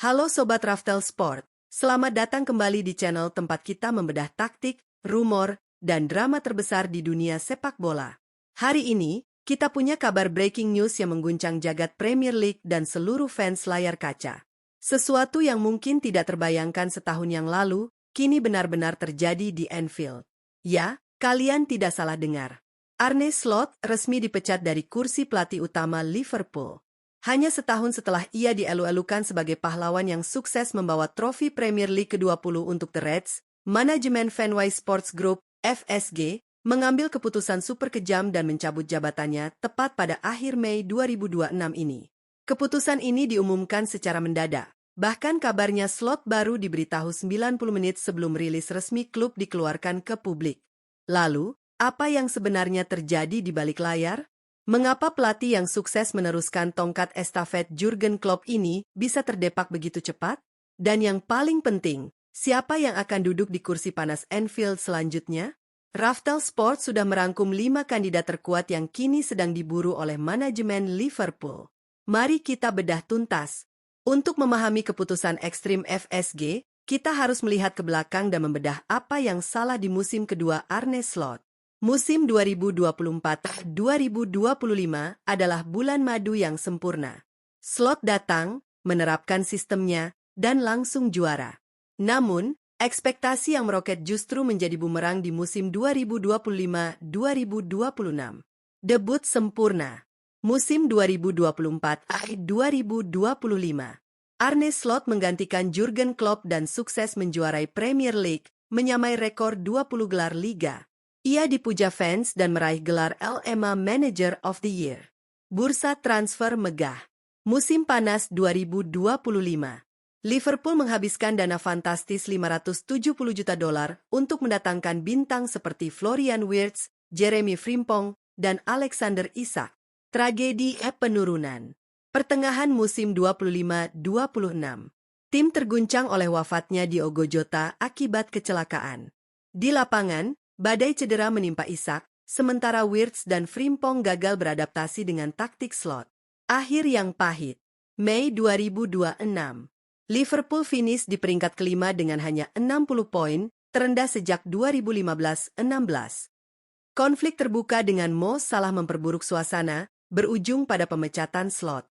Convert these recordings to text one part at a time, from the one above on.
Halo Sobat Raftel Sport, selamat datang kembali di channel tempat kita membedah taktik, rumor, dan drama terbesar di dunia sepak bola. Hari ini, kita punya kabar breaking news yang mengguncang jagat Premier League dan seluruh fans layar kaca. Sesuatu yang mungkin tidak terbayangkan setahun yang lalu, kini benar-benar terjadi di Anfield. Ya, kalian tidak salah dengar. Arne Slot resmi dipecat dari kursi pelatih utama Liverpool. Hanya setahun setelah ia dielu-elukan sebagai pahlawan yang sukses membawa trofi Premier League ke-20 untuk The Reds, manajemen Fenway Sports Group, FSG, mengambil keputusan super kejam dan mencabut jabatannya tepat pada akhir Mei 2026 ini. Keputusan ini diumumkan secara mendadak. Bahkan kabarnya Slot baru diberitahu 90 menit sebelum rilis resmi klub dikeluarkan ke publik. Lalu, apa yang sebenarnya terjadi di balik layar? Mengapa pelatih yang sukses meneruskan tongkat estafet Jurgen Klopp ini bisa terdepak begitu cepat? Dan yang paling penting, siapa yang akan duduk di kursi panas Anfield selanjutnya? Raftel Sport sudah merangkum 5 kandidat terkuat yang kini sedang diburu oleh manajemen Liverpool. Mari kita bedah tuntas. Untuk memahami keputusan ekstrim FSG, kita harus melihat ke belakang dan membedah apa yang salah di musim kedua Arne Slot. Musim 2024-2025 adalah bulan madu yang sempurna. Slot datang, menerapkan sistemnya, dan langsung juara. Namun, ekspektasi yang meroket justru menjadi bumerang di musim 2025-2026. Debut sempurna. Musim 2024-2025. Arne Slot menggantikan Jurgen Klopp dan sukses menjuarai Premier League, menyamai rekor 20 gelar liga. Ia dipuja fans dan meraih gelar LMA Manager of the Year. Bursa transfer megah. Musim panas 2025. Liverpool menghabiskan dana fantastis $570 juta untuk mendatangkan bintang seperti Florian Wirtz, Jeremy Frimpong, dan Alexander Isak. Tragedi penurunan. Pertengahan musim 25-26. Tim terguncang oleh wafatnya Diogo Jota akibat kecelakaan. Di lapangan, badai cedera menimpa Isak, sementara Wirtz dan Frimpong gagal beradaptasi dengan taktik Slot. Akhir yang pahit. Mei 2026. Liverpool finish di peringkat kelima dengan hanya 60 poin, terendah sejak 2015-16. Konflik terbuka dengan Mo Salah memperburuk suasana, berujung pada pemecatan Slot.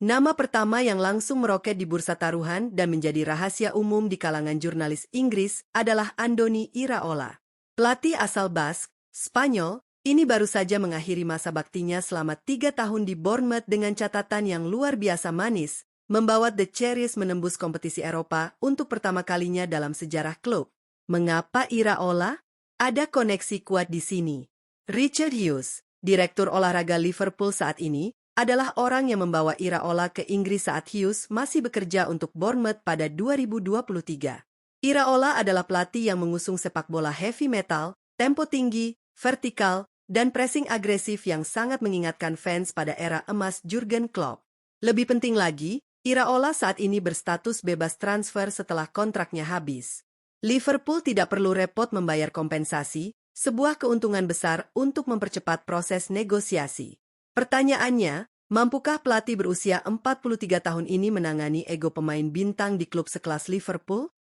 Nama pertama yang langsung meroket di bursa taruhan dan menjadi rahasia umum di kalangan jurnalis Inggris adalah Andoni Iraola. Pelatih asal Bask, Spanyol, ini baru saja mengakhiri masa baktinya selama 3 tahun di Bournemouth dengan catatan yang luar biasa manis, membawa The Cherries menembus kompetisi Eropa untuk pertama kalinya dalam sejarah klub. Mengapa Iraola? Ada koneksi kuat di sini. Richard Hughes, direktur olahraga Liverpool saat ini, adalah orang yang membawa Iraola ke Inggris saat Hughes masih bekerja untuk Bournemouth pada 2023. Iraola adalah pelatih yang mengusung sepak bola heavy metal, tempo tinggi, vertikal, dan pressing agresif yang sangat mengingatkan fans pada era emas Jurgen Klopp. Lebih penting lagi, Iraola saat ini berstatus bebas transfer setelah kontraknya habis. Liverpool tidak perlu repot membayar kompensasi, sebuah keuntungan besar untuk mempercepat proses negosiasi. Pertanyaannya, mampukah pelatih berusia 43 tahun ini menangani ego pemain bintang di klub sekelas Liverpool?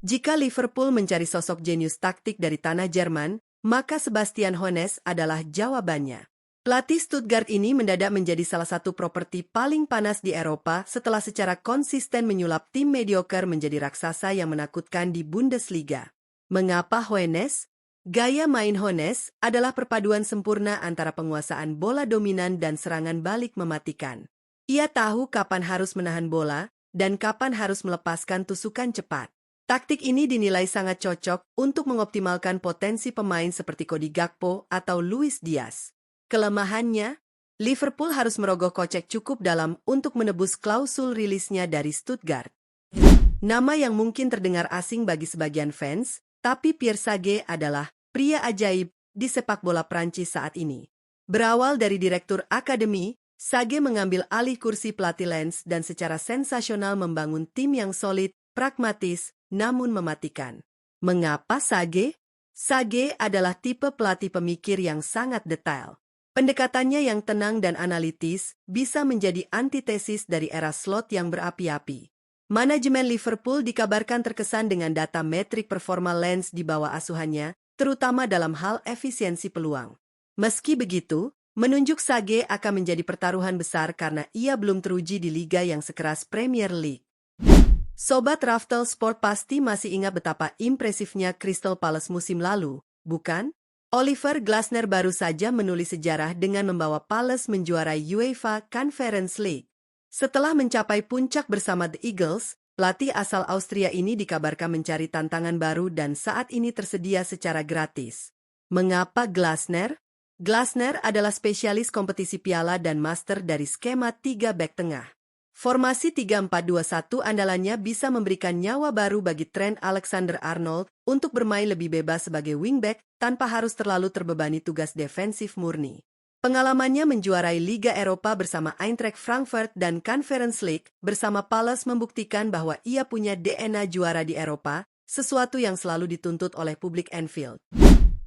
Jika Liverpool mencari sosok jenius taktik dari tanah Jerman, maka Sebastian Hoeneß adalah jawabannya. Pelatih Stuttgart ini mendadak menjadi salah satu properti paling panas di Eropa setelah secara konsisten menyulap tim mediocre menjadi raksasa yang menakutkan di Bundesliga. Mengapa Hoeneß? Gaya main Hoeneß adalah perpaduan sempurna antara penguasaan bola dominan dan serangan balik mematikan. Ia tahu kapan harus menahan bola dan kapan harus melepaskan tusukan cepat. Taktik ini dinilai sangat cocok untuk mengoptimalkan potensi pemain seperti Cody Gakpo atau Luis Diaz. Kelemahannya, Liverpool harus merogoh kocek cukup dalam untuk menebus klausul rilisnya dari Stuttgart. Nama yang mungkin terdengar asing bagi sebagian fans, tapi Pierre Sage adalah pria ajaib di sepak bola Prancis saat ini. Berawal dari direktur akademi, Sage mengambil alih kursi pelatih Lens dan secara sensasional membangun tim yang solid, pragmatis, namun mematikan. Mengapa Sage? Sage adalah tipe pelatih pemikir yang sangat detail. Pendekatannya yang tenang dan analitis bisa menjadi antitesis dari era slot yang berapi-api. Manajemen Liverpool dikabarkan terkesan dengan data metrik performa Lens di bawah asuhannya, terutama dalam hal efisiensi peluang. Meski begitu, menunjuk Sage akan menjadi pertaruhan besar karena ia belum teruji di liga yang sekeras Premier League. Sobat Raftel Sport pasti masih ingat betapa impresifnya Crystal Palace musim lalu, bukan? Oliver Glasner baru saja menulis sejarah dengan membawa Palace menjuarai UEFA Conference League. Setelah mencapai puncak bersama The Eagles, pelatih asal Austria ini dikabarkan mencari tantangan baru dan saat ini tersedia secara gratis. Mengapa Glasner? Glasner adalah spesialis kompetisi piala dan master dari skema 3 bek tengah. Formasi 3-4-2-1 andalannya bisa memberikan nyawa baru bagi Trent Alexander-Arnold untuk bermain lebih bebas sebagai wingback tanpa harus terlalu terbebani tugas defensif murni. Pengalamannya menjuarai Liga Eropa bersama Eintracht Frankfurt dan Conference League bersama Palace membuktikan bahwa ia punya DNA juara di Eropa, sesuatu yang selalu dituntut oleh publik Anfield.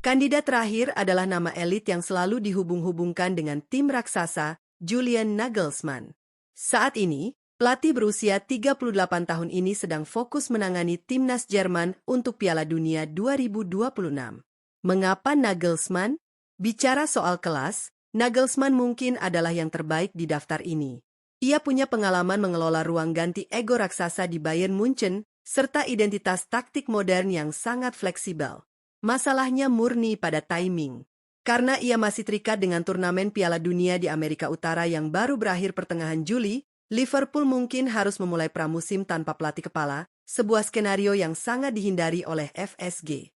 Kandidat terakhir adalah nama elit yang selalu dihubung-hubungkan dengan tim raksasa, Julian Nagelsmann. Saat ini, pelatih berusia 38 tahun ini sedang fokus menangani timnas Jerman untuk Piala Dunia 2026. Mengapa Nagelsmann? Bicara soal kelas, Nagelsmann mungkin adalah yang terbaik di daftar ini. Ia punya pengalaman mengelola ruang ganti ego raksasa di Bayern Munchen, serta identitas taktik modern yang sangat fleksibel. Masalahnya murni pada timing. Karena ia masih terikat dengan turnamen Piala Dunia di Amerika Utara yang baru berakhir pertengahan Juli, Liverpool mungkin harus memulai pramusim tanpa pelatih kepala, sebuah skenario yang sangat dihindari oleh FSG.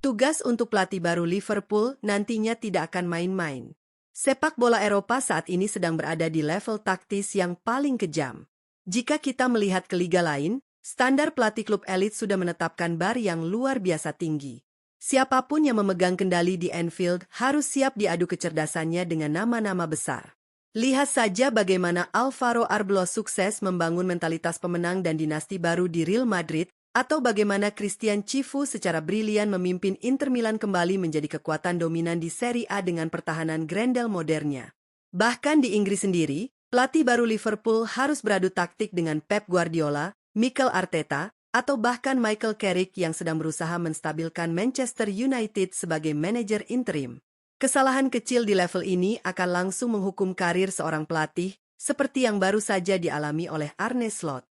Tugas untuk pelatih baru Liverpool nantinya tidak akan main-main. Sepak bola Eropa saat ini sedang berada di level taktis yang paling kejam. Jika kita melihat ke liga lain, standar pelatih klub elit sudah menetapkan bar yang luar biasa tinggi. Siapapun yang memegang kendali di Anfield harus siap diadu kecerdasannya dengan nama-nama besar. Lihat saja bagaimana Alvaro Arbeloa sukses membangun mentalitas pemenang dan dinasti baru di Real Madrid, atau bagaimana Christian Chifu secara brilian memimpin Inter Milan kembali menjadi kekuatan dominan di Serie A dengan pertahanan Grendel modernnya. Bahkan di Inggris sendiri, pelatih baru Liverpool harus beradu taktik dengan Pep Guardiola, Mikel Arteta, atau bahkan Michael Carrick yang sedang berusaha menstabilkan Manchester United sebagai manajer interim. Kesalahan kecil di level ini akan langsung menghukum karir seorang pelatih, seperti yang baru saja dialami oleh Arne Slot.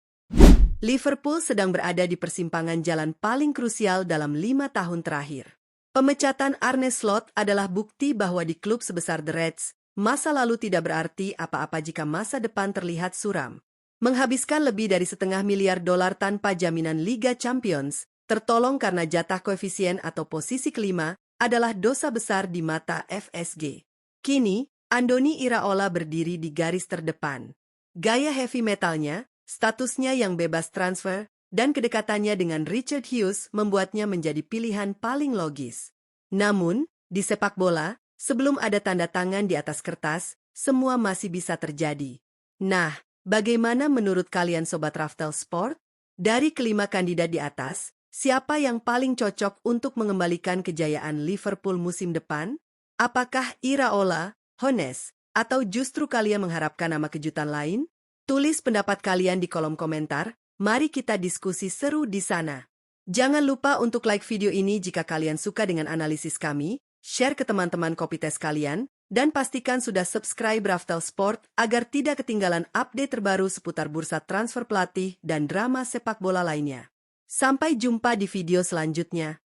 Liverpool sedang berada di persimpangan jalan paling krusial dalam 5 tahun terakhir. Pemecatan Arne Slot adalah bukti bahwa di klub sebesar The Reds, masa lalu tidak berarti apa-apa jika masa depan terlihat suram. Menghabiskan lebih dari $500 miliar tanpa jaminan Liga Champions, tertolong karena jatah koefisien atau posisi kelima, adalah dosa besar di mata FSG. Kini, Andoni Iraola berdiri di garis terdepan. Gaya heavy metalnya, statusnya yang bebas transfer, dan kedekatannya dengan Richard Hughes membuatnya menjadi pilihan paling logis. Namun, di sepak bola, sebelum ada tanda tangan di atas kertas, semua masih bisa terjadi. Nah, bagaimana menurut kalian Sobat Raftel Sport? Dari kelima kandidat di atas, siapa yang paling cocok untuk mengembalikan kejayaan Liverpool musim depan? Apakah Iraola, Hones, atau justru kalian mengharapkan nama kejutan lain? Tulis pendapat kalian di kolom komentar, mari kita diskusi seru di sana. Jangan lupa untuk like video ini jika kalian suka dengan analisis kami, share ke teman-teman Kopites kalian, dan pastikan sudah subscribe Raftel Sport agar tidak ketinggalan update terbaru seputar bursa transfer pelatih dan drama sepak bola lainnya. Sampai jumpa di video selanjutnya.